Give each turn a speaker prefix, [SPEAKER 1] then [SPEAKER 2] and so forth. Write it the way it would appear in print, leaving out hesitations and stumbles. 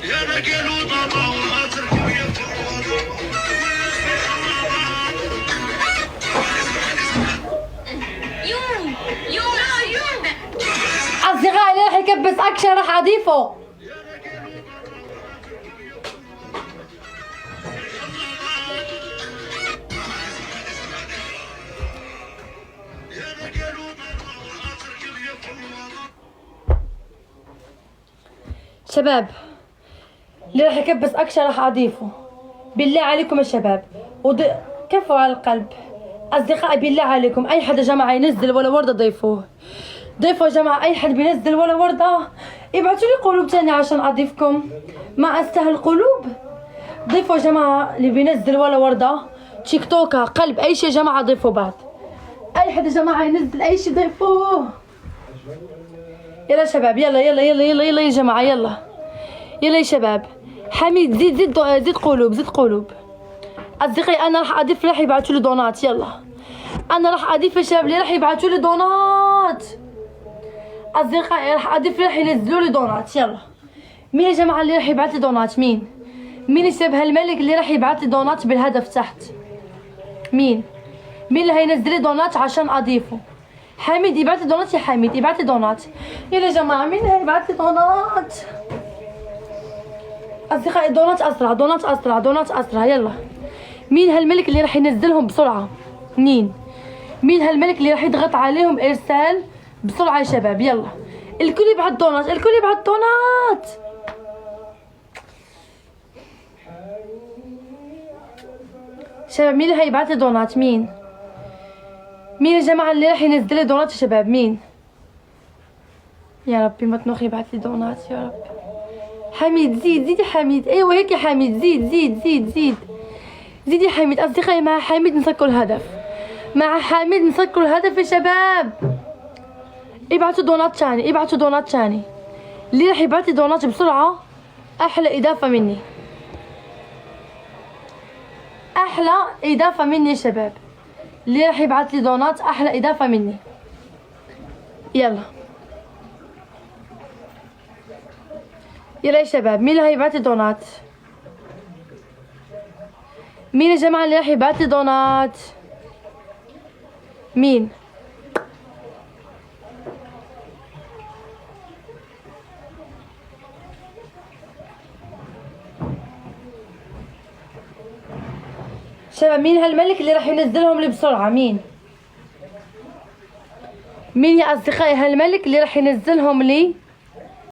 [SPEAKER 1] أصدقائي اللي راح يكبس أكشن راح أضيفه. شباب اللي راح يكبس أكشن راح أضيفه بالله عليكم يا شباب. كفوا على القلب. أصدقائي بالله عليكم أي حد يا جماعة ينزل ولا وردة ضيفوه. ضيفوا يا جماعة أي حد بينزل ولا وردة ابعتوا لي قلوب تانية عشان أضيفكم. ما أستاهل قلوب. ضيفوا يا جماعة اللي بينزل ولا وردة تيك توكة قلب أي شي يا جماعة ضيفوا بعد. أي حد يا جماعة ينزل أي شي ضيفوه. يلا شباب يلا يلا يلا يلا يلا يا جماعة يلا يلا يا شباب. حميد زيد قلوب زيد قلوب. أصدقائي أنا راح أضيف راح يبعتوا لي دونات. يلا أنا راح أضيف يا شباب اللي راح يبعتوا لي دونات. أصدقائي راح أضيف راح ينزلوا لي دونات. يلا مين يا جماعة اللي راح يبعت لي دونات؟ مين يشبه الملك اللي راح يبعت لي دونات بالهدف تحت؟ مين اللي هينزل لي دونات عشان أضيفه؟ حميد يبعت لي دونات يا حميد يبعت لي دونات. يلا يا جماعة مين هيبعت لي دونات؟ أصدقائي دونات أسرع دونات أسرع دونات أسرع. يلا مين هالملك اللي راح ينزلهم بسرعة؟ مين هالملك اللي راح يضغط عليهم إرسال بسرعة يا شباب؟ يلا الكل يبعت دونات الكل يبعت دونات. شباب مين اللي هيبعت لي دونات؟ مين يا جماعة اللي راح ينزل لي دونات يا شباب؟ مين؟ يا ربي مطنوخ يبعت لي دونات يا رب. حميد زيد يا حميد. ايوه هيك يا حميد زيد يا حميد. اصدقائي مع حميد نسكر الهدف. يا شباب. ابعتوا دونات ثاني اللي راح يبعت لي دونات بسرعة احلى اضافة مني يا شباب. اللي راح يبعت لي دونات احلى اضافة مني. يلا يا شباب مين اللي هيبعت لي دونات؟ مين يا جماعة اللي راح يبعت لي دونات؟ مين؟ شباب مين هالملك اللي راح ينزلهم لي بسرعة؟ مين يا أصدقائي هالملك اللي راح ينزلهم لي